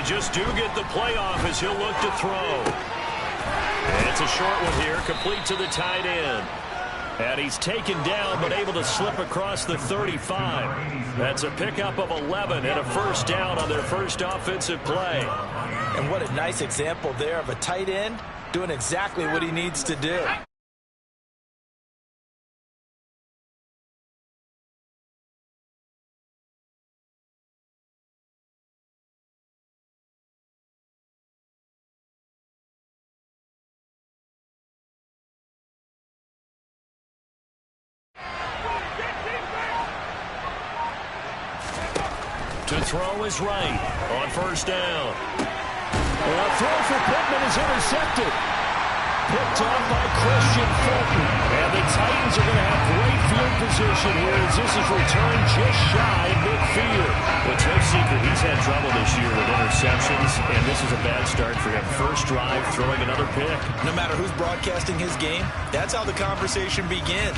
they just do get the playoff as he'll look to throw. And it's a short one here, complete to the tight end. And he's taken down, but able to slip across the 35. That's a pickup of 11 and a first down on their first offensive play. And what a nice example there of a tight end doing exactly what he needs to do. To throw is right on first down. A throw for Pittman is intercepted. Picked off by Christian Fulton. And the Titans are going to have great field position here as this is returned just shy of midfield. Well, it's no secret he's had trouble this year with interceptions, and this is a bad start for him. First drive, throwing another pick. No matter who's broadcasting his game, that's how the conversation begins.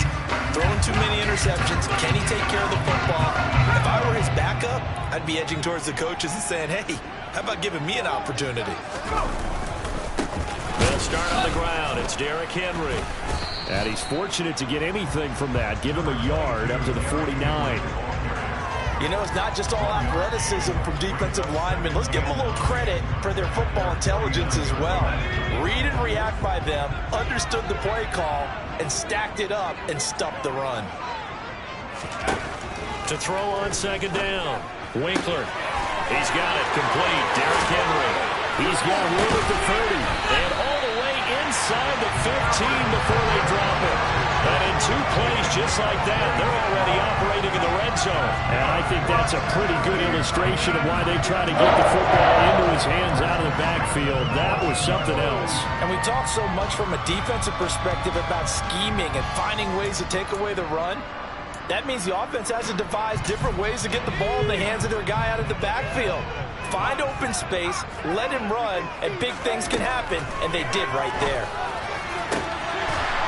Throwing too many interceptions. Can he take care of the football? If I were his backup, I'd be edging towards the coaches and saying, hey, how about giving me an opportunity? They'll start on the ground. It's Derrick Henry. And he's fortunate to get anything from that. Give him a yard up to the 49. You know, it's not just all athleticism from defensive linemen. Let's give them a little credit for their football intelligence as well. Read and react by them, understood the play call, and stacked it up and stuffed the run. To throw on second down. Winkler. He's got it complete. Derrick Henry. He's got room at the 30. And all the way inside the 15 before they drop it. And in 2 plays just like that, they're already operating in the red zone. And I think that's a pretty good illustration of why they try to get the football into his hands out of the backfield. That was something else. And we talk so much from a defensive perspective about scheming and finding ways to take away the run. That means the offense has to devise different ways to get the ball in the hands of their guy out of the backfield. Find open space, let him run, and big things can happen, and they did right there.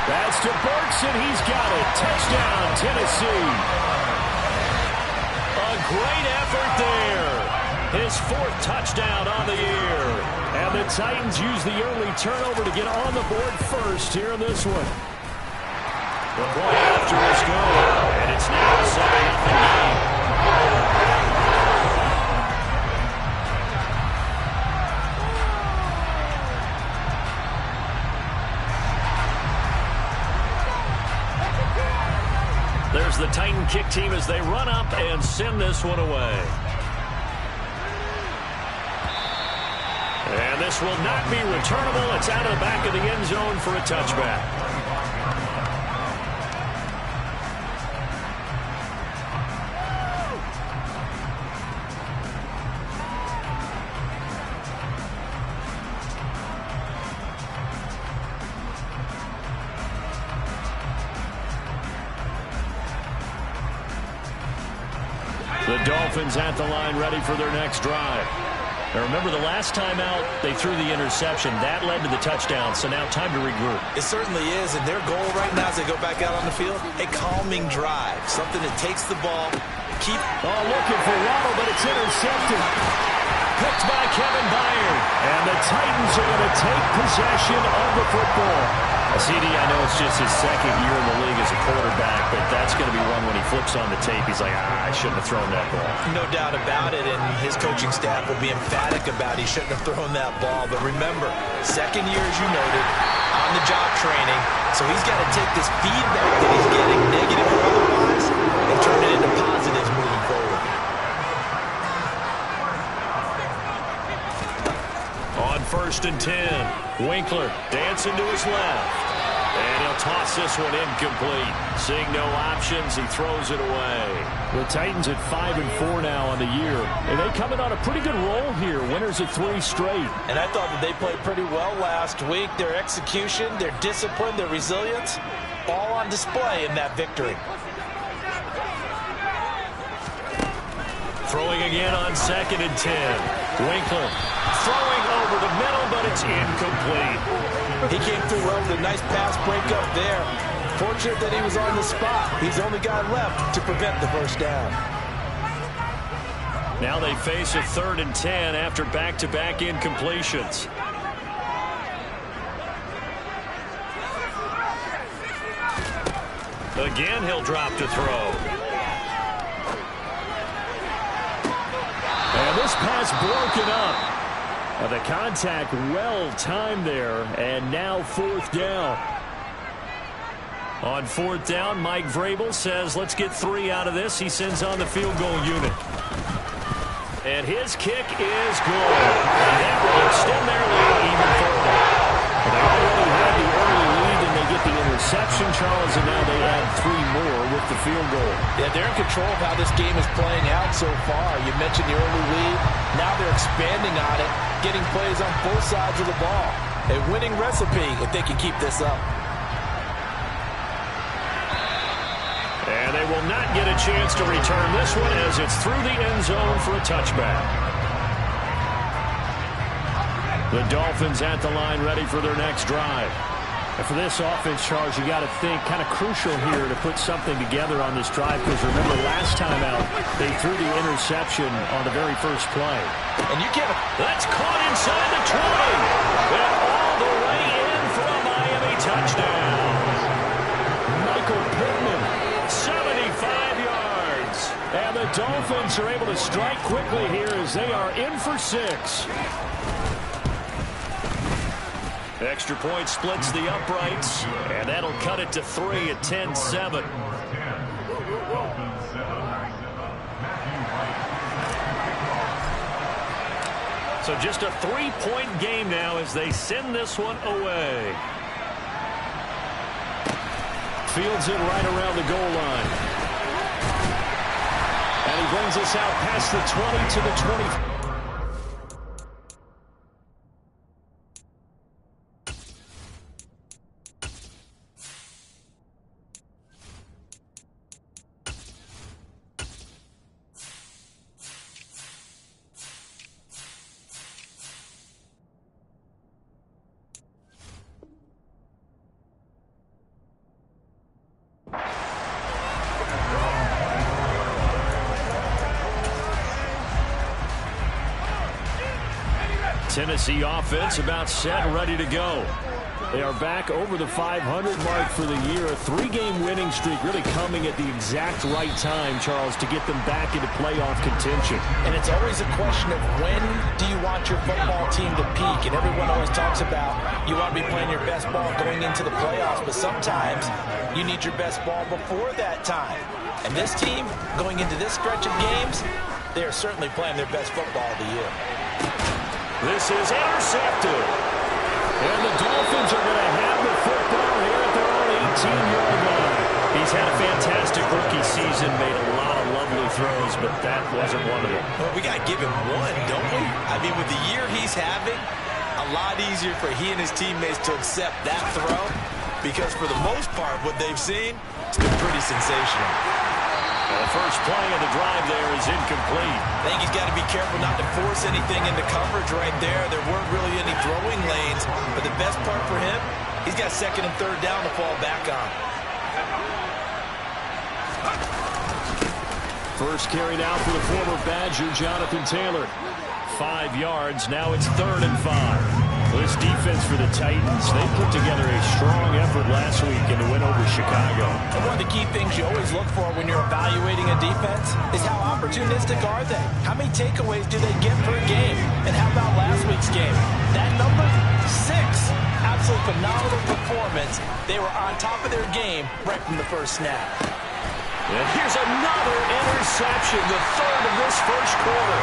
That's to Burks, and he's got it. Touchdown, Tennessee. A great effort there. His 4th touchdown on the year. And the Titans use the early turnover to get on the board first here in this one. The point after is good, and it's now a 7-0 game. There's the Titan kick team as they run up and send this one away. And this will not be returnable. It's out of the back of the end zone for a touchback. The Dolphins at the line ready for their next drive. Now remember, the last time out, they threw the interception. That led to the touchdown, so now time to regroup. It certainly is, and their goal right now as they go back out on the field, a calming drive, something that takes the ball, looking for Waddle, but it's intercepted. Picked by Kevin Byard, and the Titans are going to take possession of the football. CD, I know it's just his 2nd year in the league as a quarterback, but that's going to be one when he flips on the tape. He's like, I shouldn't have thrown that ball. No doubt about it, and his coaching staff will be emphatic about he shouldn't have thrown that ball. But remember, 2nd year, as you noted, on-the-job training, so he's got to take this feedback that he's getting, negative or otherwise, and turn it into positives moving forward. On 1st and 10, Winkler dancing to his left. And he'll toss this one incomplete. Seeing no options, he throws it away. The Titans at 5-4 now on the year. And they come in on a pretty good roll here. Winners of 3 straight. And I thought that they played pretty well last week. Their execution, their discipline, their resilience, all on display in that victory. Throwing again on 2nd and 10. Winkler throwing over the middle, but it's incomplete. He came through well with a nice pass breakup there. Fortunate that he was on the spot. He's the only guy left to prevent the first down. Now they face a 3rd and 10 after back-to-back incompletions. Again, he'll drop to throw. And this pass broken up. The contact well timed there, and now 4th down. On 4th down, Mike Vrabel says, let's get 3 out of this. He sends on the field goal unit. And his kick is good. And that will extend their lead even further. They already had the early lead, and they get the interception, Charles, and now they add 3 more with the field goal. Yeah, they're in control of how this game is playing out so far. You mentioned the early lead. Now they're expanding on it, getting plays on both sides of the ball. A winning recipe if they can keep this up. And they will not get a chance to return this one as it's through the end zone for a touchback. The Dolphins at the line ready for their next drive. And for this offense, Charles, you got to think kind of crucial here to put something together on this drive, because remember last time out they threw the interception on the very first play. And you can't. That's caught inside the 20. And all the way in for a Miami touchdown. Michael Pittman, 75 yards. And the Dolphins are able to strike quickly here as they are in for 6. Extra point splits the uprights, and that'll cut it to 3 at 10-7. So just a 3-point game now as they send this one away. Fields it right around the goal line. And he brings us out past the 20 to the 20. Tennessee offense about set and ready to go. They are back over the 500 mark for the year. A 3-game winning streak really coming at the exact right time, Charles, to get them back into playoff contention. And it's always a question of when do you want your football team to peak? And everyone always talks about you want to be playing your best ball going into the playoffs, but sometimes you need your best ball before that time. And this team, going into this stretch of games, they are certainly playing their best football of the year. This is intercepted. And the Dolphins are going to have the football here at their own 18-yard line. He's had a fantastic rookie season, made a lot of lovely throws, but that wasn't one of them. Well, we got to give him one, don't we? I mean, with the year he's having, a lot easier for he and his teammates to accept that throw, because for the most part, what they've seen, it's been pretty sensational. The first play of the drive there is incomplete. I think he's got to be careful not to force anything into coverage right there. There weren't really any throwing lanes, but the best part for him, he's got 2nd and 3rd down to fall back on. First carried out for the former Badger, Jonathan Taylor. 5 yards, now it's 3rd and 5. This defense for the Titans, they put together a strong effort last week in the win over Chicago. And one of the key things you always look for when you're evaluating a defense is how opportunistic are they? How many takeaways do they get per game? And how about last week's game? That number, 6. Absolutely phenomenal performance. They were on top of their game right from the first snap. And here's another interception, the 3rd of this first quarter.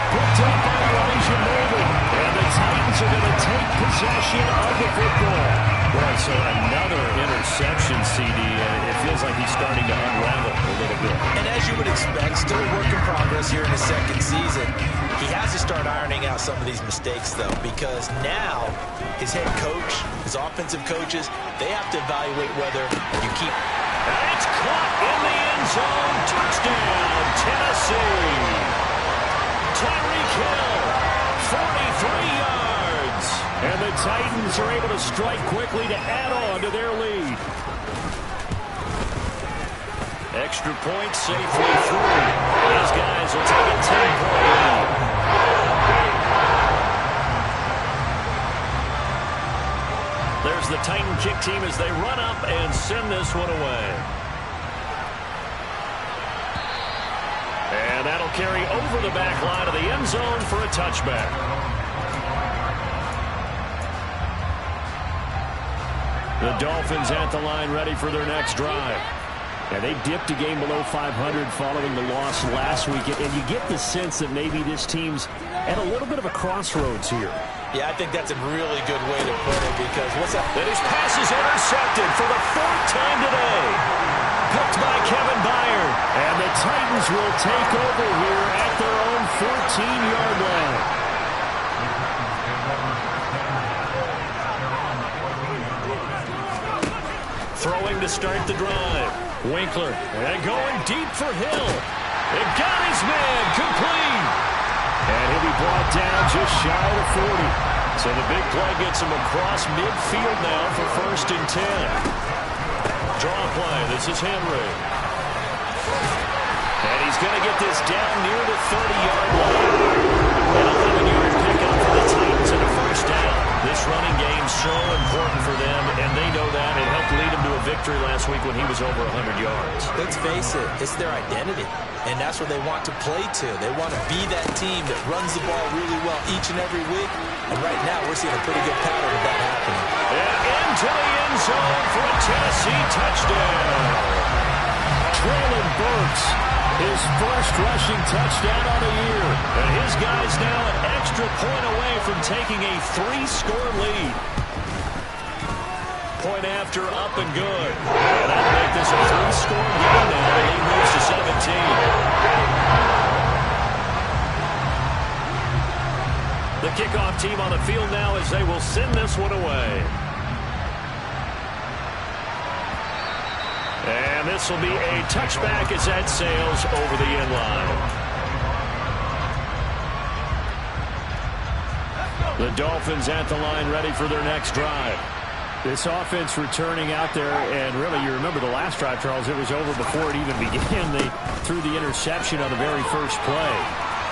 Picked up by Elijah Molden. And the Titans are going to take possession of the football. Boy, so another interception, CD. It feels like he's starting to unravel a little bit. And as you would expect, still a work in progress here in his 2nd season. He has to start ironing out some of these mistakes, though, because now his head coach, his offensive coaches, they have to evaluate whether you keep. And it's caught in the end zone. Touchdown, Tennessee. Tyreek Hill, 43 yards. And the Titans are able to strike quickly to add on to their lead. Extra point safely through. These guys will take a 10-point lead. There's the Titan kick team as they run up and send this one away. And that'll carry over the back line of the end zone for a touchback. The Dolphins at the line ready for their next drive. And they dipped a game below 500 following the loss last week. And you get the sense that maybe this team's at a little bit of a crossroads here. Yeah, I think that's a really good way to put it because what's that? And his pass is intercepted for the 4th time today. Picked by Kevin Byard. And the Titans will take over here at their own 14-yard line. Throwing to start the drive. Winkler, and going deep for Hill. It got his man complete. And he'll be brought down just shy of the 40. So the big play gets him across midfield now for 1st and 10. Draw play. This is Henry. And he's going to get this down near the 30-yard line. An 11-yard pickup for the Titans and a 1st down. This running game's so important for them, and they know that. It helped lead him to a victory last week when he was over 100 yards. Let's face it, it's their identity, and that's what they want to play to. They want to be that team that runs the ball really well each and every week, and right now we're seeing a pretty good pattern of that happening. And into the end zone for a Tennessee touchdown. Traylon Burks, his first rushing touchdown on the year. And his guys now an extra point away from taking a 3-score lead. Point after, up and good. And that'll make this a 3-score game now. The lead moves to 17. The kickoff team on the field now as they will send this one away. And this will be a touchback as that sails over the end line. The Dolphins at the line ready for their next drive. This offense returning out there, and really you remember the last drive, Charles, it was over before it even began. They threw the interception on the very first play.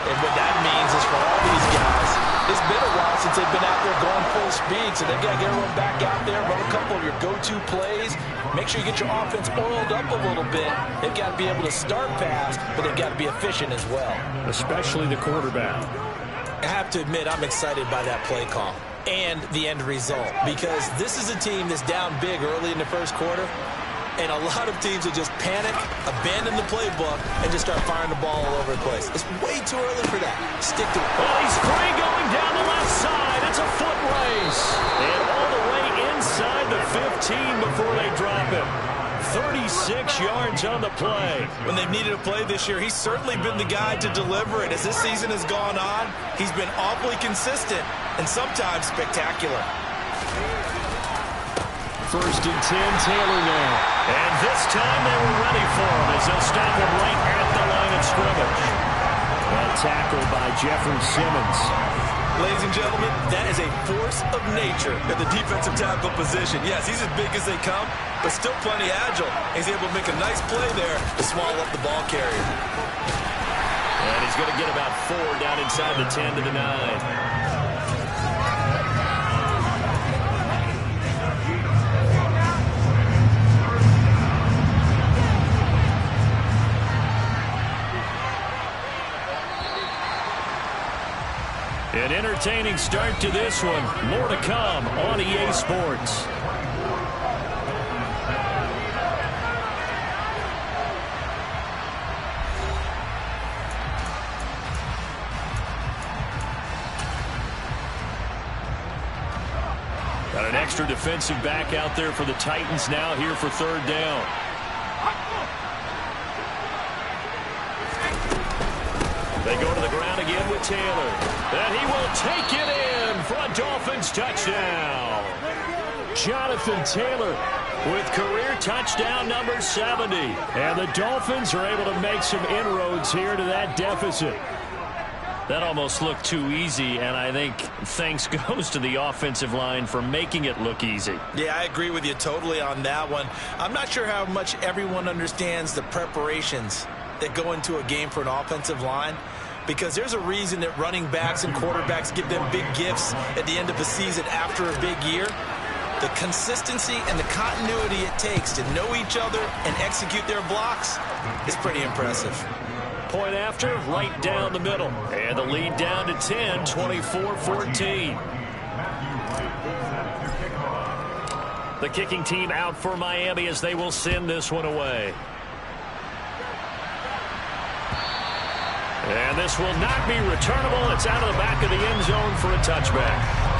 And what that means is for all these guys, it's been a while since they've been out there going full speed, so they've got to get everyone back out there, run a couple of your go-to plays, make sure you get your offense oiled up a little bit. They've got to be able to start fast, but they've got to be efficient as well. Especially the quarterback. I have to admit, I'm excited by that play call and the end result because this is a team that's down big early in the first quarter, and a lot of teams will just panic, abandon the playbook, and just start firing the ball all over the place. It's way too early for that. Stick to it. Well, he's free going down the left side. It's a foot race. And all the way inside the 15 before they drop him. 36 yards on the play. When they've needed a play this year, he's certainly been the guy to deliver it. As this season has gone on, he's been awfully consistent and sometimes spectacular. 1st and 10, Taylor now. And this time they were ready for him as they'll stop him right at the line of scrimmage. A tackle by Jeffrey Simmons. Ladies and gentlemen, that is a force of nature at the defensive tackle position. Yes, he's as big as they come, but still plenty agile. He's able to make a nice play there to swallow up the ball carrier. And he's going to get about 4 down inside the 10 to the 9. An entertaining start to this one. More to come on EA Sports. Got an extra defensive back out there for the Titans now here for 3rd down. They go to the ground again with Taylor. And he will take it in for a Dolphins touchdown. Jonathan Taylor with career touchdown number 70. And the Dolphins are able to make some inroads here to that deficit. That almost looked too easy, and I think thanks goes to the offensive line for making it look easy. Yeah, I agree with you totally on that one. I'm not sure how much everyone understands the preparations that go into a game for an offensive line, because there's a reason that running backs and quarterbacks give them big gifts at the end of the season after a big year. The consistency and the continuity it takes to know each other and execute their blocks is pretty impressive. Point after, right down the middle. And the lead down to 10, 24-14. The kicking team out for Miami as they will send this one away. And this will not be returnable. It's out of the back of the end zone for a touchback.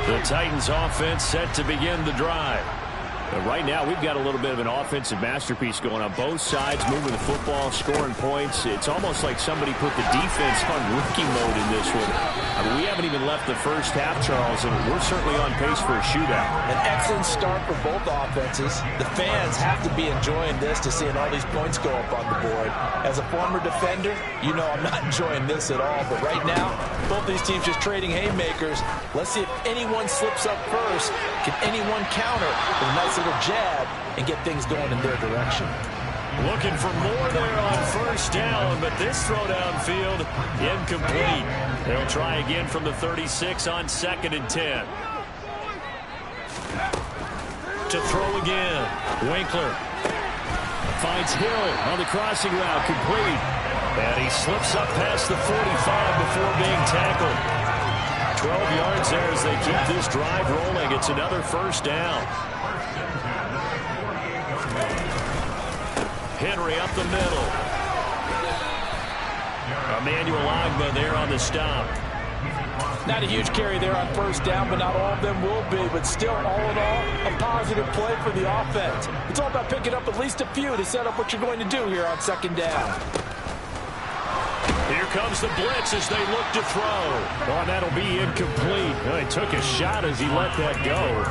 The Titans offense set to begin the drive. But right now, we've got a little bit of an offensive masterpiece going on both sides, moving the football, scoring points. It's almost like somebody put the defense on rookie mode in this one. I mean, we haven't even left the first half, Charles, and we're certainly on pace for a shootout. An excellent start for both offenses. The fans have to be enjoying this to seeing all these points go up on the board. As a former defender, you know I'm not enjoying this at all. But right now, both these teams just trading haymakers. Let's see if anyone slips up first. Can anyone counter with a nice little jab and get things going in their direction? Looking for more there on first down, but this throw downfield incomplete. They'll try again from the 36 on 2nd and 10. To throw again. Winkler finds Hill on the crossing route, complete. And he slips up past the 45 before being tackled. 12 yards there as they keep this drive rolling. It's another first down. Henry up the middle. Emmanuel Agba there on the stop. Not a huge carry there on first down, but not all of them will be. But still, all in all, a positive play for the offense. It's all about picking up at least a few to set up what you're going to do here on 2nd down. Here comes the blitz as they look to throw. Oh, that'll be incomplete. He took a shot as he let that go.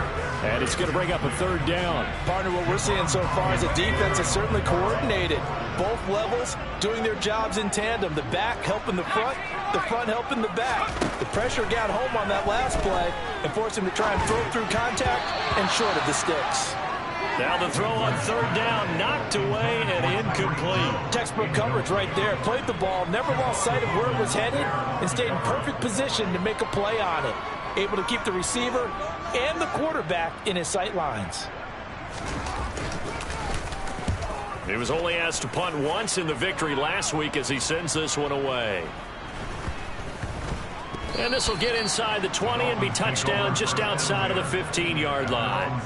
And it's going to bring up a 3rd down. Partner, what we're seeing so far is the defense is certainly coordinated. Both levels doing their jobs in tandem. The back helping the front helping the back. The pressure got home on that last play and forced him to try and throw through contact and short of the sticks. Now the throw on 3rd down, knocked away and incomplete. Textbook coverage right there. Played the ball, never lost sight of where it was headed, and stayed in perfect position to make a play on it. Able to keep the receiver and the quarterback in his sight lines. He was only asked to punt once in the victory last week as he sends this one away. And this will get inside the 20 and be touchdown just outside of the 15-yard line.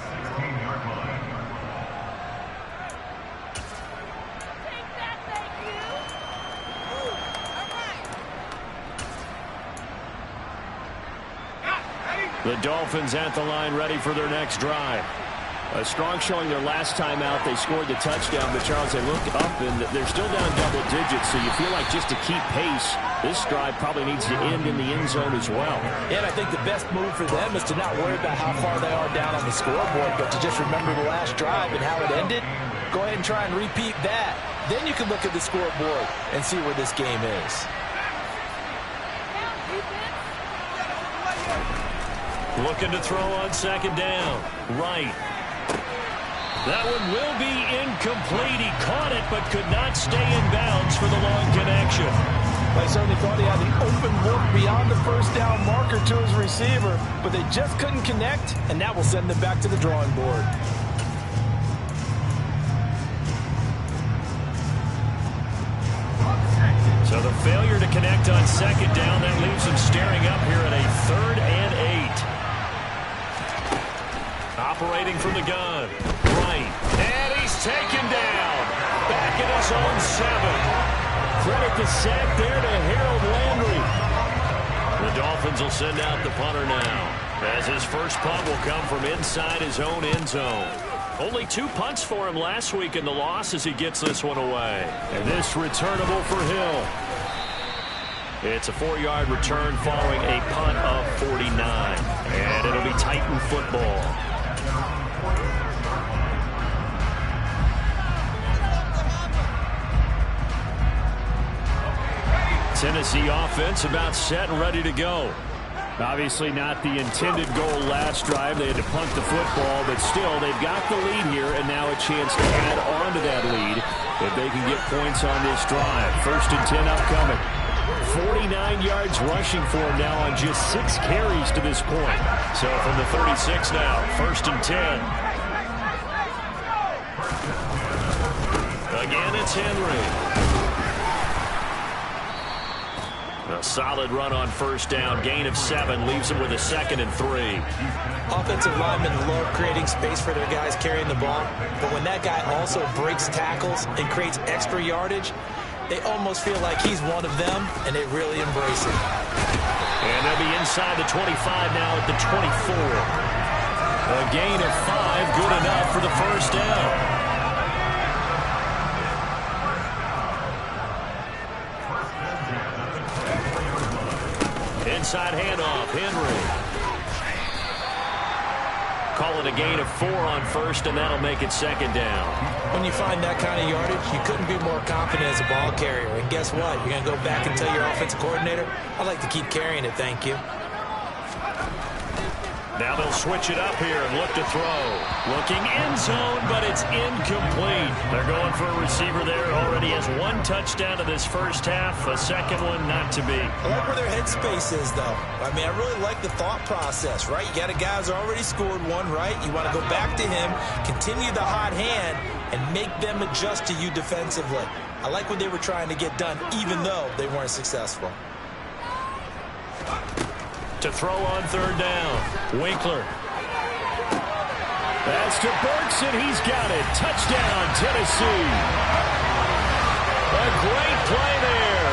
The Dolphins at the line ready for their next drive. A strong showing their last time out. They scored the touchdown, but Charles, they look up and they're still down double digits, so you feel like just to keep pace, this drive probably needs to end in the end zone as well. And I think the best move for them is to not worry about how far they are down on the scoreboard, but to just remember the last drive and how it ended. Go ahead and try and repeat that. Then you can look at the scoreboard and see where this game is. Looking to throw on 2nd down. Right. That one will be incomplete. He caught it but could not stay in bounds for the long connection. I certainly thought he had an open look beyond the first down marker to his receiver, but they just couldn't connect, and that will send them back to the drawing board. So the failure to connect on 2nd down, that leaves him staring up here at a 3rd and 8. Operating from the gun. Right. And he's taken down. Back in his own 7. Credit the sack there to Harold Landry. The Dolphins will send out the punter now, as his first punt will come from inside his own end zone. Only 2 punts for him last week in the loss as he gets this one away. And this returnable for Hill. It's a 4-yard return following a punt of 49. And it'll be Titan football. Tennessee offense about set and ready to go. Obviously not the intended goal last drive. They had to punt the football, but still they've got the lead here, and now a chance to add on to that lead if they can get points on this drive. 1st and 10 upcoming. 49 yards rushing for him now on just 6 carries to this point. So from the 36 now, 1st and 10. Again, it's Henry. A solid run on 1st down. Gain of 7 leaves them with a 2nd and 3. Offensive linemen love creating space for their guys carrying the ball. But when that guy also breaks tackles and creates extra yardage, they almost feel like he's one of them, and they really embrace it. And they'll be inside the 25 now at the 24. A gain of 5, good enough for the 1st down. Inside handoff, Henry. Calling a gain of 4 on 1st, and that'll make it 2nd down. When you find that kind of yardage, you couldn't be more confident as a ball carrier. And guess what? You're going to go back and tell your offensive coordinator, I'd like to keep carrying it, thank you. Now they'll switch it up here and look to throw. Looking end zone, but it's incomplete. They're going for a receiver there. Already has 1 touchdown to this 1st half. A 2nd one not to be. I like where their headspace is, though. I mean, I really like the thought process, right? You got a guy who's already scored 1, right? You want to go back to him, continue the hot hand, and make them adjust to you defensively. I like what they were trying to get done, even though they weren't successful. To throw on 3rd down. Winkler. That's to Burks, and he's got it. Touchdown, Tennessee. A great play there.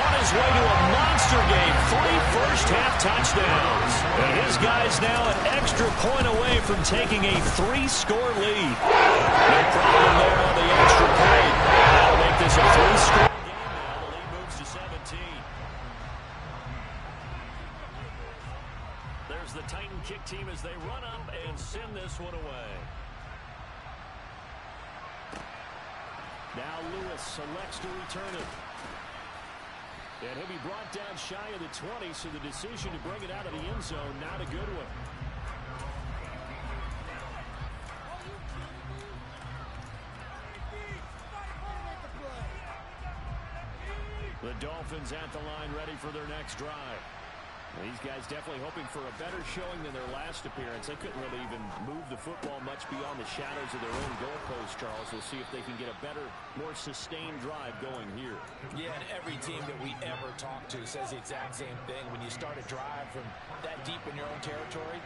On his way to a monster game. 3 first-half touchdowns. And his guy's now an extra point away from taking a 3-score lead. No problem there on the extra point. That'll make this a 3-score game now. The lead moves to 17. There's the Titan kick team as they run up and send this one away. Now Lewis selects to return it. And he'll be brought down shy of the 20, so the decision to bring it out of the end zone, not a good one. The Dolphins at the line ready for their next drive. These guys definitely hoping for a better showing than their last appearance. They couldn't really even move the football much beyond the shadows of their own goalpost, Charles. We'll see if they can get a better, more sustained drive going here. Yeah, and every team that we ever talk to says the exact same thing. When you start a drive from that deep in your own territory,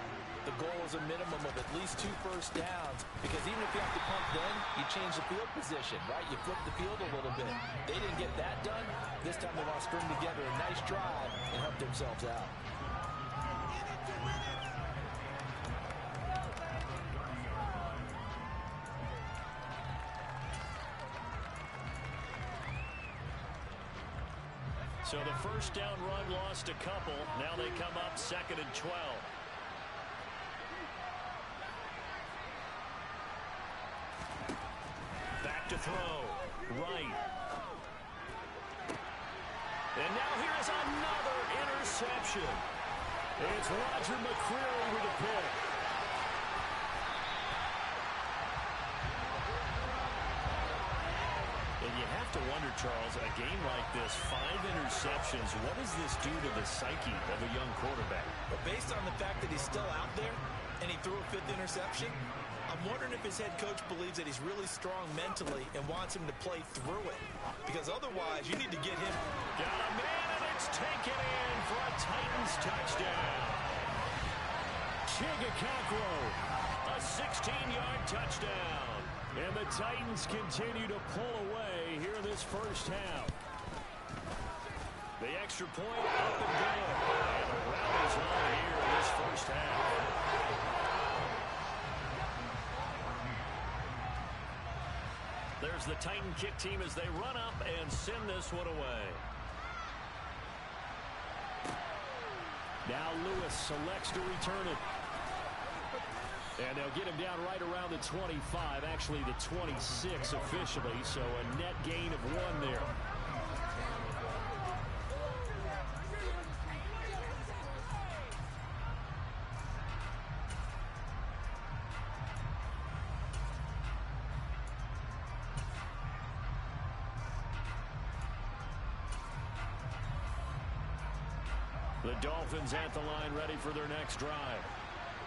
the goal is a minimum of at least 2 first downs. Because even if you have to punt then, you change the field position, right? You flip the field a little bit. They didn't get that done. This time they want to string together a nice drive and help themselves out. So the first down run lost a couple. Now they come up 2nd and 12. Back to throw. Right. And now here is another interception. It's Roger McCreary with a pick. And you have to wonder, Charles, a game like this, 5 interceptions, what does this do to the psyche of a young quarterback? But based on the fact that he's still out there and he threw a 5th interception, I'm wondering if his head coach believes that he's really strong mentally and wants him to play through it. Because otherwise, you need to get him. Got a man, and it's taken in for a Titans touchdown. Chigakakro, a 16-yard touchdown. And the Titans continue to pull away here in this first half. The extra point up and good. And the rally's on here in this first half. There's the Titan kick team as they run up and send this one away. Now Lewis selects to return it. And they'll get him down right around the 25, actually the 26 officially, so a net gain of 1 there. The Dolphins at the line ready for their next drive.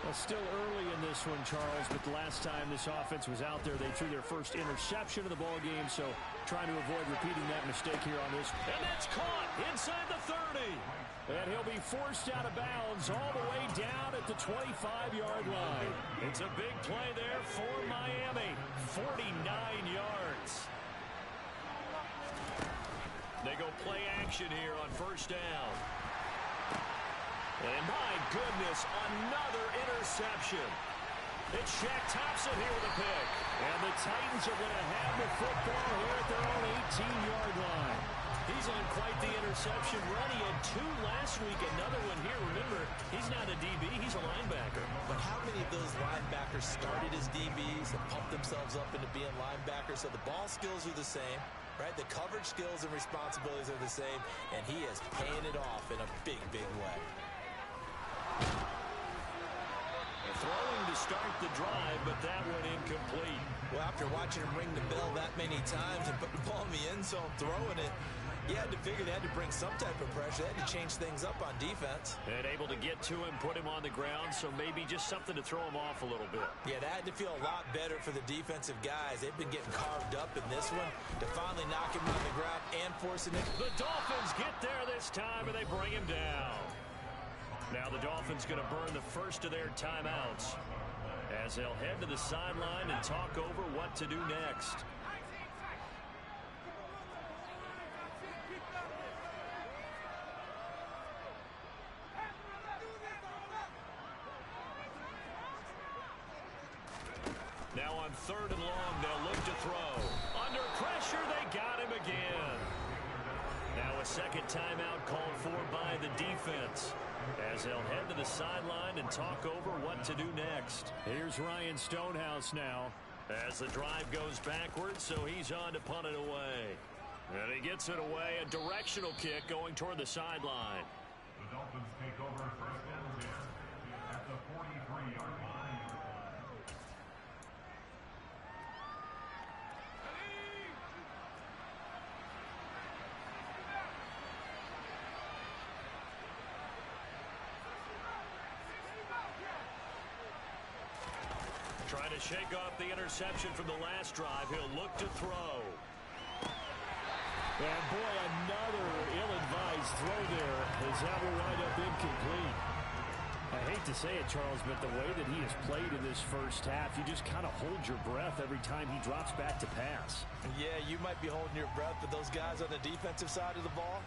Well, still early in this one, Charles, but the last time this offense was out there, they threw their first interception of the ball game, so trying to avoid repeating that mistake here on this. And that's caught inside the 30. And he'll be forced out of bounds all the way down at the 25-yard line. It's a big play there for Miami. 49 yards. They go play action here on first down. And my goodness, another interception. It's Shaq Thompson here with a pick. And the Titans are going to have the football here at their own 18-yard line. He's on quite the interception run. He had 2 last week, another one here. Remember, he's not a DB, he's a linebacker. But how many of those linebackers started as DBs and pumped themselves up into being linebackers? So the ball skills are the same, right? The coverage skills and responsibilities are the same, and he is paying it off in a big, big way. Throwing to start the drive, but that one incomplete. Well, after watching him ring the bell that many times and put the ball in the end zone, throwing it, you had to figure they had to bring some type of pressure. They had to change things up on defense. And able to get to him, put him on the ground, so maybe just something to throw him off a little bit. Yeah, that had to feel a lot better for the defensive guys. They've been getting carved up in this one to finally knock him on the ground and forcing it. The Dolphins get there this time, and they bring him down. Now the Dolphins going to burn the first of their timeouts as they'll head to the sideline and talk over what to do next. Now on 3rd and long, they'll look to throw. Under pressure, they got him again. Now a second timeout called for by the defense as they'll head to the sideline and talk over what to do next. Here's Ryan Stonehouse now as the drive goes backwards, so he's on to punt it away. And he gets it away, a directional kick going toward the sideline. The Dolphins take over first down here at the 43-yard line. Trying to shake off the interception from the last drive. He'll look to throw. And boy, another ill-advised throw there as that will wind up incomplete. I hate to say it, Charles, but the way that he has played in this first half, you just kind of hold your breath every time he drops back to pass. Yeah, you might be holding your breath, but those guys on the defensive side of the ball,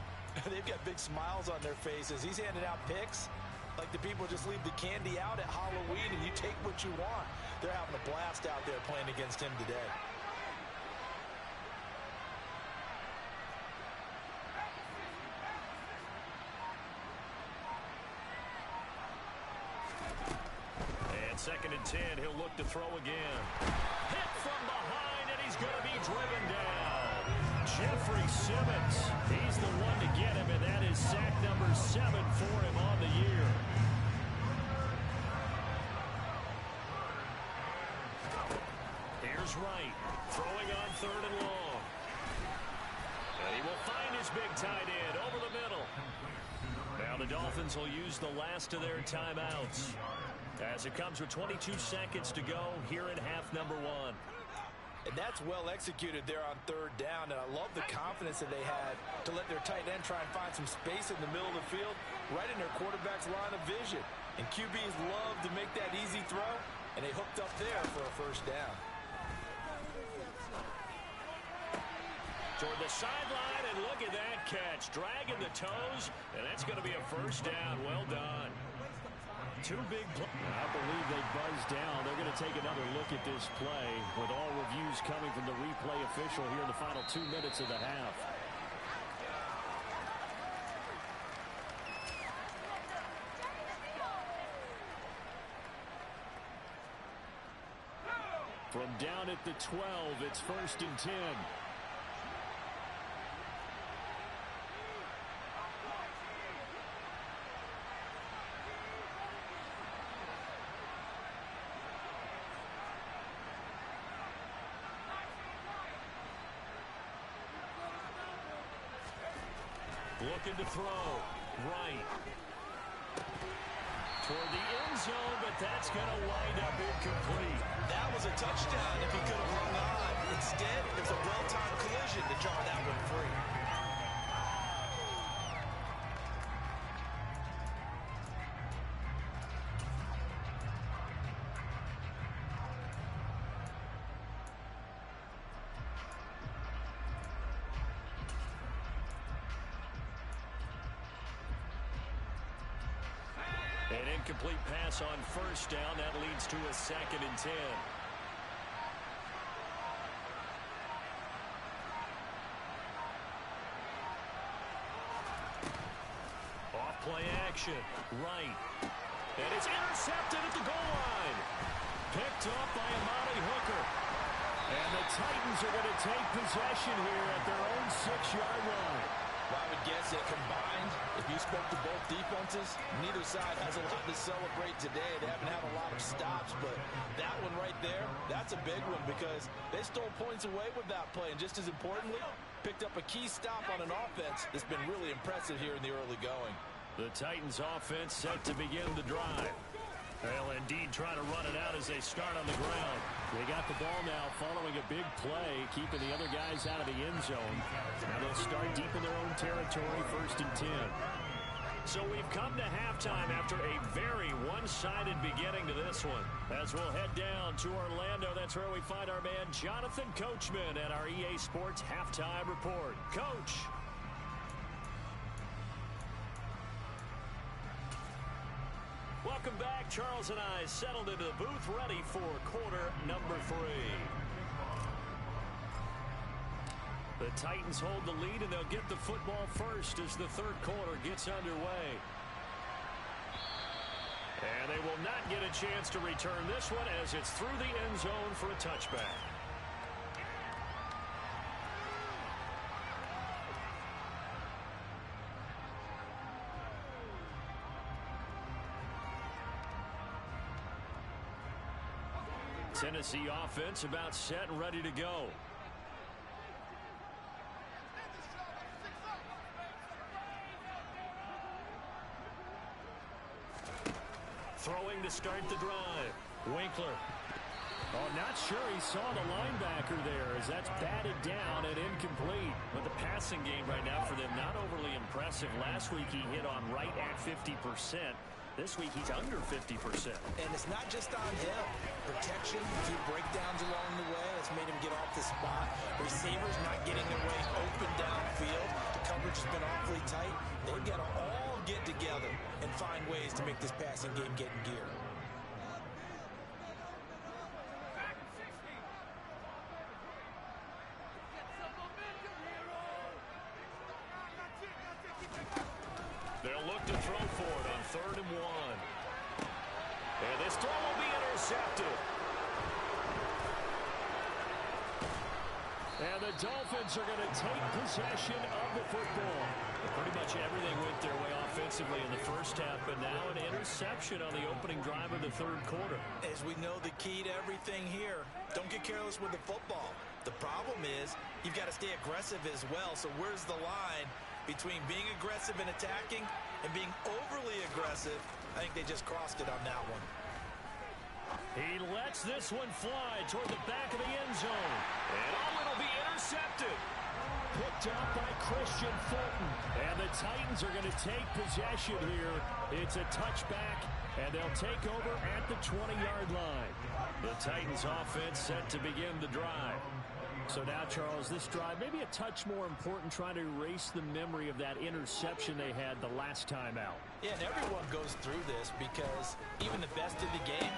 they've got big smiles on their faces. He's handing out picks like the people just leave the candy out at Halloween and you take what you want. They're having a blast out there playing against him today. And 2nd and 10, he'll look to throw again. Hit from behind, and he's going to be driven down. Jeffrey Simmons, he's the one to get him, and that is sack number 7 for him on the year. Here's Wright, throwing on 3rd and long. And he will find his big tight end over the middle. Now the Dolphins will use the last of their timeouts as it comes with 22 seconds to go here in half number 1. And that's well executed there on 3rd down, and I love the confidence that they had to let their tight end try and find some space in the middle of the field, right in their quarterback's line of vision. And QBs love to make that easy throw, and they hooked up there for a first down. Toward the sideline, and look at that catch, dragging the toes, and that's going to be a first down. Well done. Two big plays. I believe they buzzed down. They're going to take another look at this play with all reviews coming from the replay official here in the final 2 minutes of the half. From down at the 12, it's 1st and 10. Looking to throw. Right. Toward the end zone, but that's going to wind up incomplete. That was a touchdown if he could have hung on. Instead, it was a well-timed collision to draw that one free. An incomplete pass on 1st down. That leads to a 2nd and 10. Off play action. Right. And it's intercepted at the goal line. Picked up by Amari Hooker. And the Titans are going to take possession here at their own 6-yard line. Well, I would guess that combined, if you spoke to both defenses, neither side has a lot to celebrate today. They haven't had a lot of stops, but that one right there, that's a big one because they stole points away with that play. And just as importantly, picked up a key stop on an offense that's been really impressive here in the early going. The Titans offense set to begin the drive. They'll indeed try to run it out as they start on the ground. They got the ball now following a big play, keeping the other guys out of the end zone. Now they'll start deep in their own territory, 1st and 10. So we've come to halftime after a very one-sided beginning to this one. As we'll head down to Orlando, that's where we find our man Jonathan Coachman at our EA Sports Halftime Report. Coach. Welcome back. Charles and I settled into the booth, ready for quarter number 3. The Titans hold the lead, and they'll get the football first as the third quarter gets underway. And they will not get a chance to return this one as it's through the end zone for a touchback. Tennessee offense about set and ready to go. Throwing to start the drive. Winkler. Oh, not sure he saw the linebacker there as that's batted down and incomplete. But the passing game right now for them not overly impressive. Last week he hit on right at 50%. This week he's under 50%. And it's not just on him. Protection, a few breakdowns along the way. That's made him get off the spot. Receivers not getting their way open downfield. The coverage has been awfully tight. They've got to all get together and find ways to make this passing game get in gear. They'll look to throw for it on 3rd and 1. And this throw will be intercepted. And the Dolphins are going to take possession of the football. Pretty much everything went their way offensively in the first half, but now an interception on the opening drive of the third quarter. As we know, the key to everything here, don't get careless with the football. The problem is you've got to stay aggressive as well. So where's the line between being aggressive and attacking and being overly aggressive? I think they just crossed it on that one. He lets this one fly toward the back of the end zone. And it'll be intercepted. Picked up by Christian Fulton. And the Titans are going to take possession here. It's a touchback, and they'll take over at the 20-yard line. The Titans offense set to begin the drive. So now, Charles, this drive maybe a touch more important, trying to erase the memory of that interception they had the last time out. Yeah, and everyone goes through this because even the best in the game,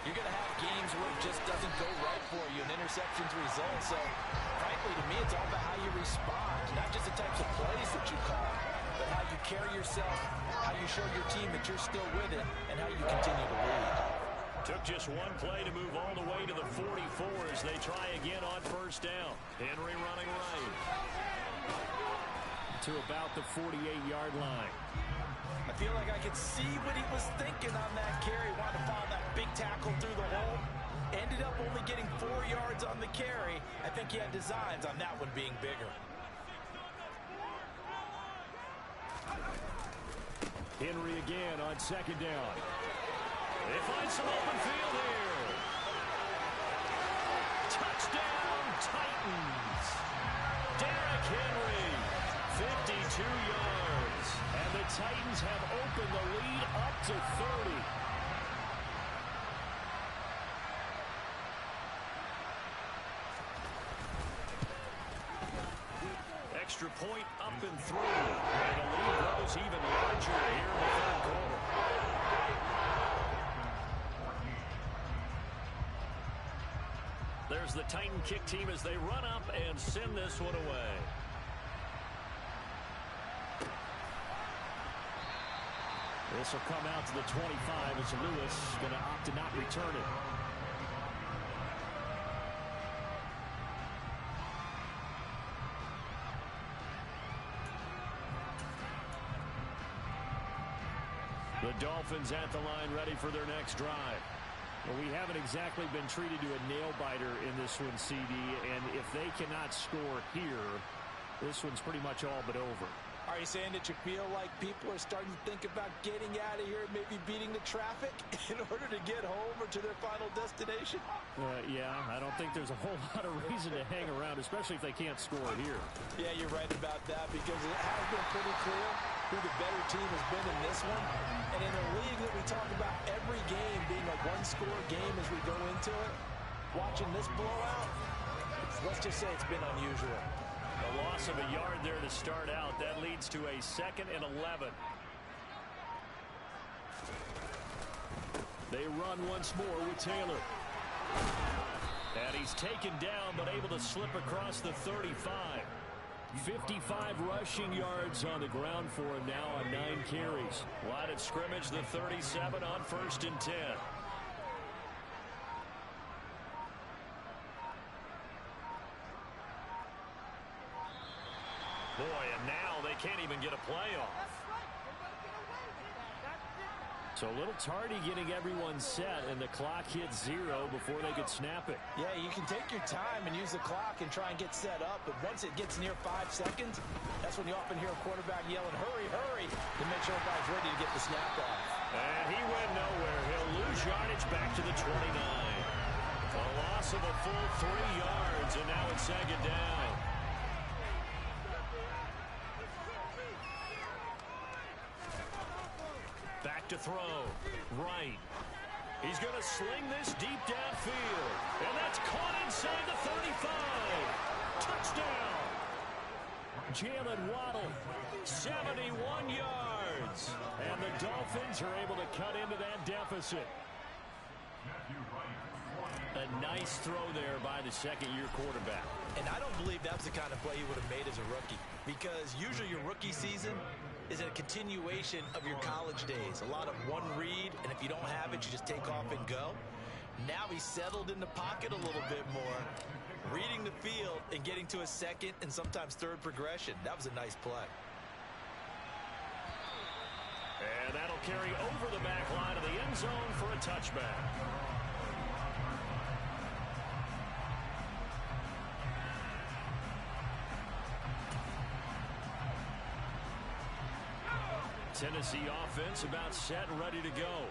you're going to have games where it just doesn't go right for you, and interceptions result. So, frankly, to me, it's all about how you respond, not just the types of plays that you call, but how you carry yourself, how you show your team that you're still with it, and how you continue to lead. Took just one play to move all the way to the 44 as they try again on first down. Henry running right to about the 48-yard line. I feel like I could see what he was thinking on that carry. Wanted to follow that big tackle through the hole. Ended up only getting 4 yards on the carry. I think he had designs on that one being bigger. Henry again on second down. They find some open field here. Touchdown, Titans. Derrick Henry, 52 yards. And the Titans have opened the lead up to 30. Extra point up and through. And the lead grows even larger here in the third quarter. There's the Titan kick team as they run up and send this one away. This will come out to the 25 as Lewis going to opt to not return it. The Dolphins at the line ready for their next drive. Well, we haven't exactly been treated to a nail-biter in this one, CD, and if they cannot score here, this one's pretty much all but over. Are you saying that you feel like people are starting to think about getting out of here and maybe beating the traffic in order to get home or to their final destination? Yeah, I don't think there's a whole lot of reason to hang around, especially if they can't score here. Yeah, you're right about that because it has been pretty clear who the better team has been in this one. And in a league that we talk about every game being a one-score game as we go into it, watching this blowout, let's just say it's been unusual. A loss of a yard there to start out. That leads to a 2nd and 11. They run once more with Taylor. And he's taken down but able to slip across the 35. 55 rushing yards on the ground for him now on 9 carries. Line of scrimmage, the 37 on 1st and 10. Boy, and now they can't even get a play off. So a little tardy getting everyone set, and the clock hits 0 before they could snap it. Yeah, you can take your time and use the clock and try and get set up, but once it gets near 5 seconds, that's when you often hear a quarterback yelling, hurry, hurry, to make sure everybody's ready to get the snap off. And he went nowhere. He'll lose yardage back to the 29. A loss of a full 3 yards, and now it's 2nd down. Back to throw. Right. He's going to sling this deep downfield. And that's caught inside the 35. Touchdown. Jalen Waddle, 71 yards. And the Dolphins are able to cut into that deficit. A nice throw there by the second-year quarterback. And I don't believe that's the kind of play he would have made as a rookie, because usually your rookie season is a continuation of your college days. A lot of one read, and if you don't have it, you just take off and go. Now he's settled in the pocket a little bit more, reading the field and getting to a second and sometimes third progression. That was a nice play. And that'll carry over the back line of the end zone for a touchback. Tennessee offense about set and ready to go.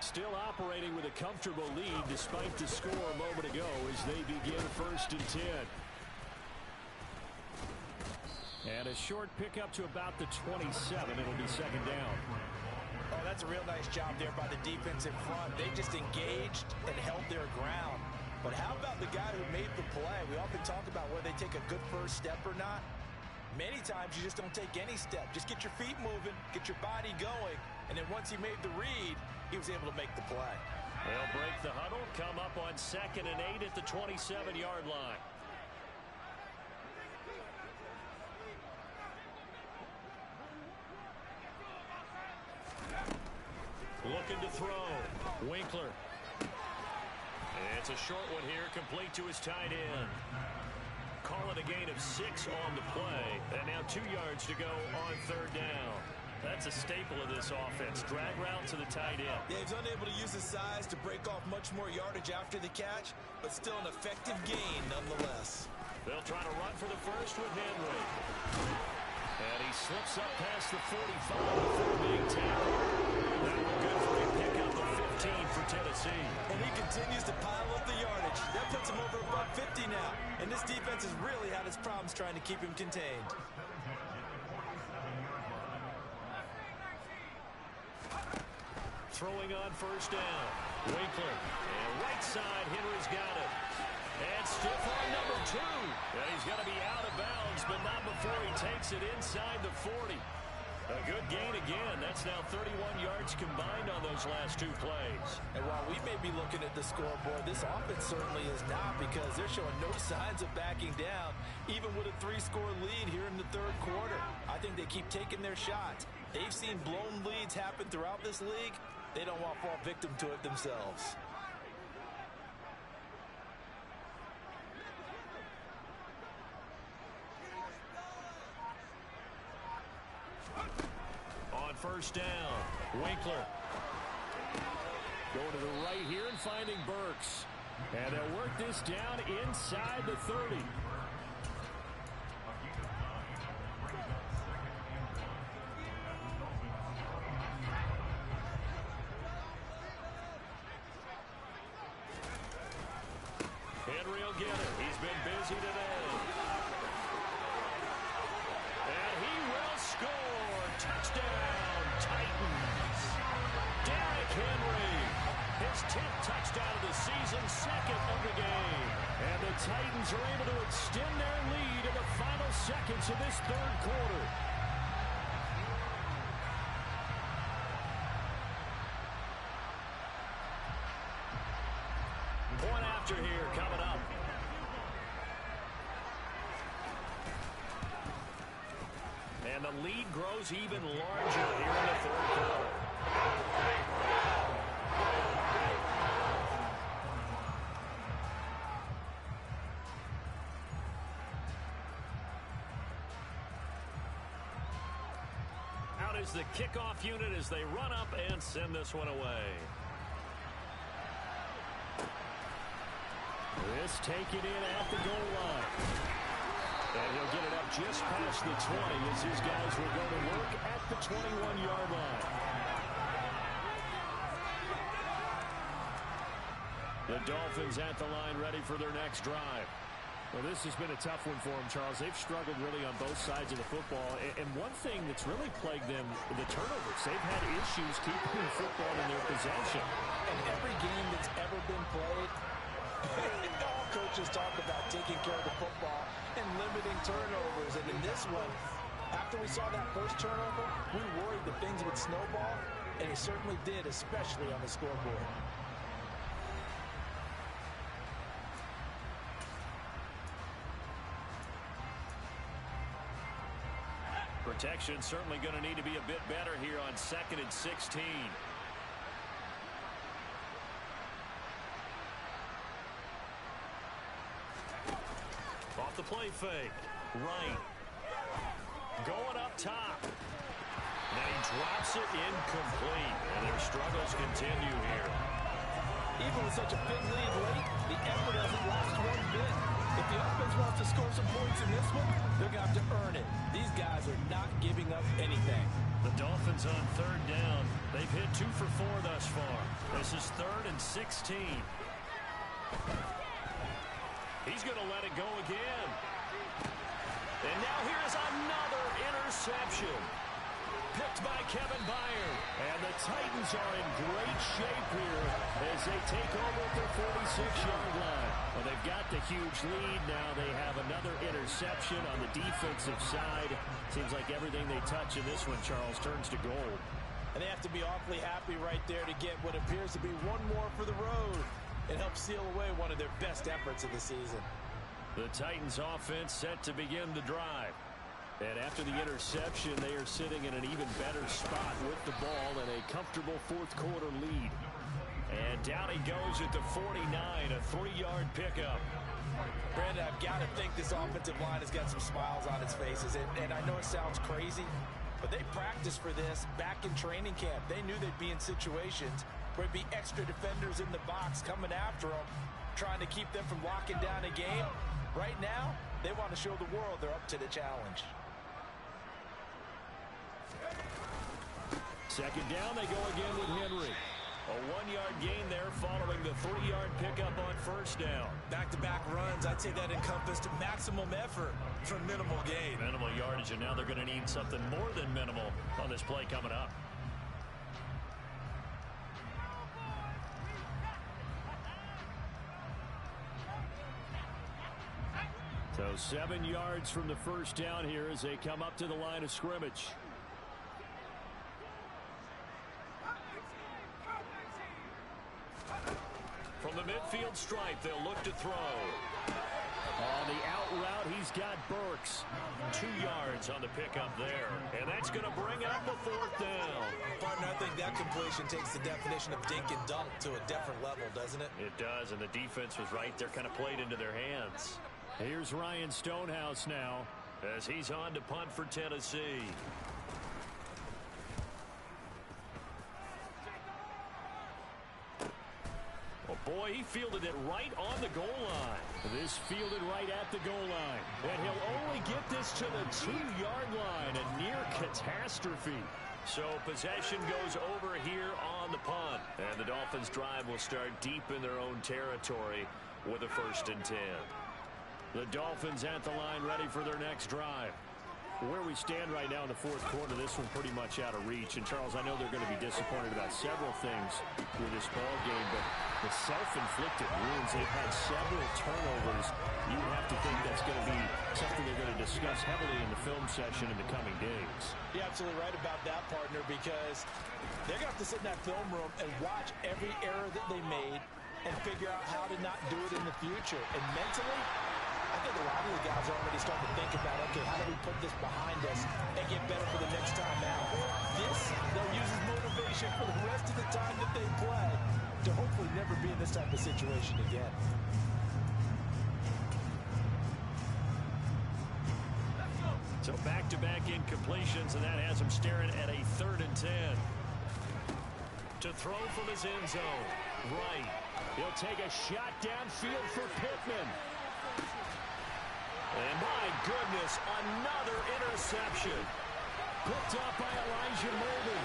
Still operating with a comfortable lead despite the score a moment ago as they begin 1st and 10. And a short pickup to about the 27. It'll be 2nd down. Oh, that's a real nice job there by the defense in front. They just engaged and held their ground. But how about the guy who made the play? We often talk about whether they take a good first step or not. Many times you just don't take any step. Just get your feet moving, get your body going, and then once he made the read, he was able to make the play. They'll break the huddle, come up on 2nd and 8 at the 27-yard line. Looking to throw. Winkler. And it's a short one here, complete to his tight end. Call it a gain of 6 on the play. And now 2 yards to go on 3rd down. That's a staple of this offense. Drag route to the tight end. Yeah, he's unable to use his size to break off much more yardage after the catch, but still an effective gain nonetheless. They'll try to run for the first with Henry. And he slips up past the 45 before being tackled. That one good for a pickup of 15 for Tennessee. And he continues to pile up the yardage. That puts him over above 50 now. And this defense has really had its problems trying to keep him contained. Throwing on 1st down. Winkler. And right side, Henry's got it. And stiff on number 2. And he's got to be out of bounds, but not before he takes it inside the 40. A good gain again. That's now 31 yards combined on those last 2 plays. And while we may be looking at the scoreboard, this offense certainly is not, because they're showing no signs of backing down, even with a 3-score lead here in the 3rd quarter. I think they keep taking their shots. They've seen blown leads happen throughout this league. They don't want to fall victim to it themselves. On 1st down, Winkler. Going to the right here and finding Burks. And they'll work this down inside the 30. Henry will get it. He's been busy today. And he will score. Touchdown, Titans. Derrick Henry. His 10th touchdown of the season, 2nd of the game. And the Titans are able to extend their lead in the final seconds of this 3rd quarter. Point after here coming up. And the lead grows even larger here in the 3rd quarter. Out is the kickoff unit as they run up and send this one away. This taken in at the goal line. And he'll get it up just past the 20 as his guys will go to work at the 21-yard line. The Dolphins at the line ready for their next drive. Well, this has been a tough one for them, Charles. They've struggled really on both sides of the football. And one thing that's really plagued them, the turnovers. They've had issues keeping the football in their possession. And every game that's ever been played, all coaches talk about taking care of the football and limiting turnovers. And in this one, after we saw that first turnover, we worried that things would snowball, and it certainly did, especially on the scoreboard. Protection certainly going to need to be a bit better here on 2nd and 16. Off the play fake. Right. Going up top. Now he drops it incomplete. And their struggles continue here. Even with such a big lead late, the effort doesn't last one bit. If the offense wants to score some points in this one, they're going to have to earn it. These guys are not giving up anything. The Dolphins on 3rd down. They've hit 2 for 4 thus far. This is 3rd and 16. He's going to let it go again. And now here is another interception. Picked by Kevin Byard. And the Titans are in great shape here as they take over at their 46-yard line. Well, they've got the huge lead. Now they have another interception on the defensive side. Seems like everything they touch in this one, Charles, turns to gold. And they have to be awfully happy right there to get what appears to be one more for the road. It helps seal away one of their best efforts of the season. The Titans offense set to begin the drive. And after the interception, they are sitting in an even better spot with the ball and a comfortable fourth-quarter lead. And down he goes at the 49, a 3-yard pickup. Brandon, I've got to think this offensive line has got some smiles on its faces. And I know it sounds crazy, but they practiced for this back in training camp. They knew they'd be in situations where there'd be extra defenders in the box coming after them, trying to keep them from locking down a game. Right now, they want to show the world they're up to the challenge. Second down, they go again with Henry. A 1-yard gain there following the 3-yard pickup on first down. Back-to-back runs, I'd say that encompassed maximum effort for minimal gain. Minimal yardage, and now they're going to need something more than minimal on this play coming up. So 7 yards from the first down here as they come up to the line of scrimmage. From the midfield stripe, they'll look to throw. On the out route, he's got Burks. 2 yards on the pickup there. And that's going to bring up the fourth down. Partner, I think that completion takes the definition of dink and dunk to a different level, doesn't it? It does, and the defense was right there, kind of played into their hands. Here's Ryan Stonehouse now as he's on to punt for Tennessee. Oh, boy, he fielded it right on the goal line. This fielded right at the goal line. And he'll only get this to the 2-yard line, a near catastrophe. So possession goes over here on the punt. And the Dolphins' drive will start deep in their own territory with a 1st and 10. The Dolphins at the line ready for their next drive. Where we stand right now in the fourth quarter, this one pretty much out of reach. And, Charles, I know they're going to be disappointed about several things with this ball game, but the self-inflicted wounds, they've had several turnovers. You have to think that's going to be something they're going to discuss heavily in the film session in the coming days. You're absolutely right about that, partner, because they're going to have to sit in that film room and watch every error that they made and figure out how to not do it in the future. And mentally, I think a lot of the guys are already starting to think about, okay, how do we put this behind us and get better for the next time out? This, they'll use as motivation for the rest of the time that they play to hopefully never be in this type of situation again. So back-to-back incompletions, and that has him staring at a 3rd and 10. To throw from his end zone. Right. He'll take a shot downfield for Pittman. And my goodness, another interception. Picked up by Elijah Molden.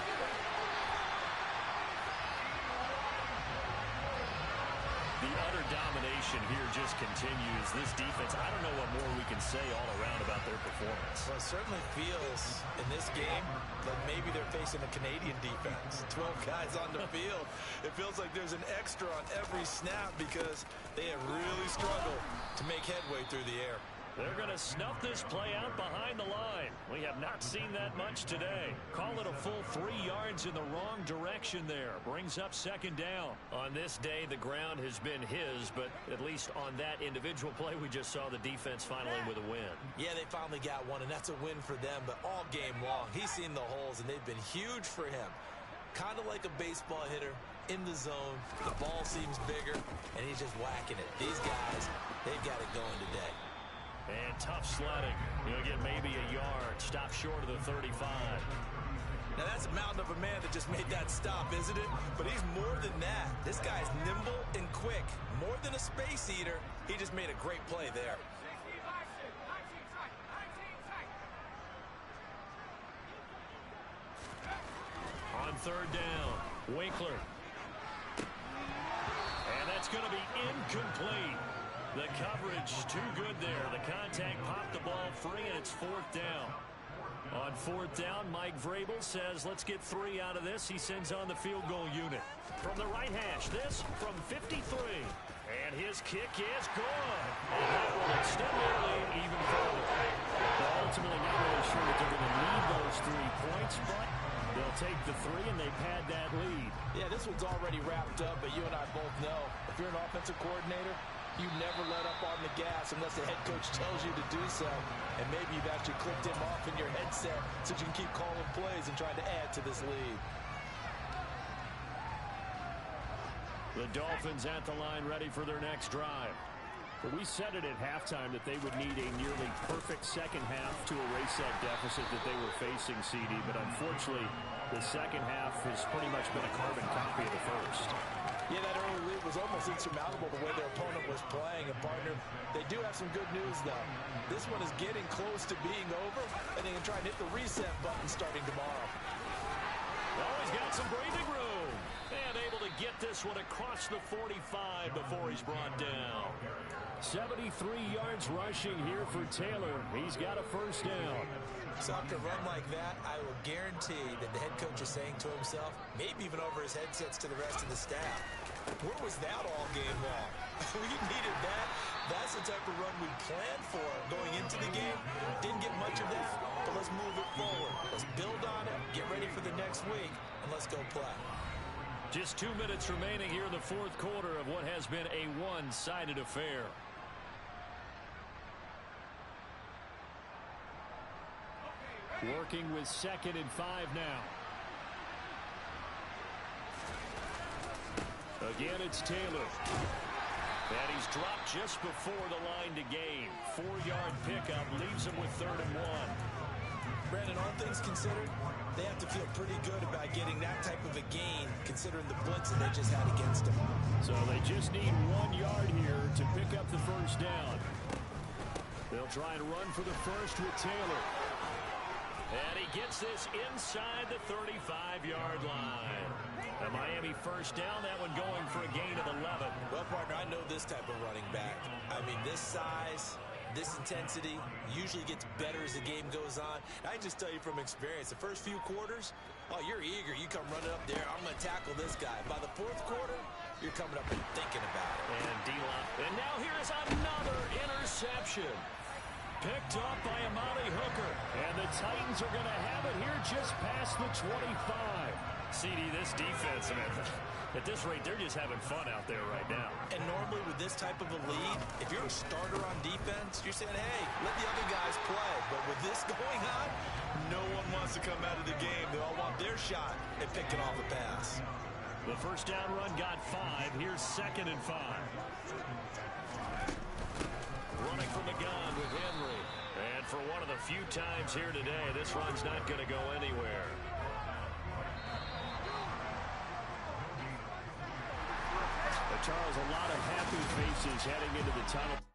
The utter domination here just continues. This defense, I don't know what more we can say all around about their performance. Well, it certainly feels in this game like maybe they're facing a Canadian defense. 12 guys on the field. It feels like there's an extra on every snap because they have really struggled to make headway through the air. They're going to snuff this play out behind the line. We have not seen that much today. Call it a full 3 yards in the wrong direction there. Brings up 2nd down. On this day, the ground has been his, but at least on that individual play, we just saw the defense finally with a win. Yeah, they finally got one, and that's a win for them, but all game long, he's seen the holes, and they've been huge for him. Kind of like a baseball hitter in the zone. The ball seems bigger, and he's just whacking it. These guys, they've got it going today. And tough sledding. He'll get maybe a yard. Stop short of the 35. Now, that's a mountain of a man that just made that stop, isn't it? But he's more than that. This guy's nimble and quick. More than a space eater. He just made a great play there. On 3rd down, Winkler. And that's going to be incomplete. The coverage too good there. The contact popped the ball free, and it's 4th down. On fourth down, Mike Vrabel says, let's get 3 out of this. He sends on the field goal unit. From the right hash, this from 53. And his kick is good. And that will extend their lead even further. They're ultimately not really sure that they're going to need those 3 points, but they'll take the 3 and they pad that lead. Yeah, this one's already wrapped up, but you and I both know if you're an offensive coordinator, you never let up on the gas unless the head coach tells you to do so. And maybe you've actually clicked him off in your headset so you can keep calling plays and trying to add to this lead. The Dolphins at the line ready for their next drive. But we said it at halftime that they would need a nearly perfect second half to erase that deficit that they were facing, CD. But unfortunately, the second half has pretty much been a carbon copy of the first. Yeah, that early lead was almost insurmountable the way their opponent was playing. And, partner, they do have some good news, though. This one is getting close to being over, and they can try and hit the reset button starting tomorrow. Oh, he's got some breathing room. And able to get this one across the 45 before he's brought down. 73 yards rushing here for Taylor. He's got a first down. So after a run like that, I will guarantee that the head coach is saying to himself, maybe even over his headsets to the rest of the staff, where was that all game long? We needed that. That's the type of run we planned for going into the game. Didn't get much of that, but let's move it forward. Let's build on it, get ready for the next week, and let's go play. Just 2 minutes remaining here in the fourth quarter of what has been a one-sided affair. Working with 2nd and 5 now. Again, it's Taylor. And he's dropped just before the line to gain. 4-yard pickup leaves him with 3rd and 1. Brandon, all things considered, they have to feel pretty good about getting that type of a gain, considering the blitz that they just had against them. So they just need 1 yard here to pick up the first down. They'll try and run for the first with Taylor. And he gets this inside the 35-yard line. A Miami first down, that one going for a gain of 11. Well, partner, I know this type of running back. I mean, this size, this intensity usually gets better as the game goes on. I can just tell you from experience, the first few quarters, oh, you're eager. You come running up there, I'm going to tackle this guy. By the fourth quarter, you're coming up and thinking about it. And D-line. And now here's another interception. Picked up by Amani Hooker. And the Titans are going to have it here just past the 25. CD, this defense, I mean, at this rate, they're just having fun out there right now. And normally with this type of a lead, if you're a starter on defense, you're saying, hey, let the other guys play. But with this going on, no one wants to come out of the game. They all want their shot at picking off a pass. The first down run got 5. Here's 2nd and 5. Running from the gun with Henry. And for one of the few times here today, this run's not going to go anywhere. Charles, a lot of happy faces heading into the tunnel.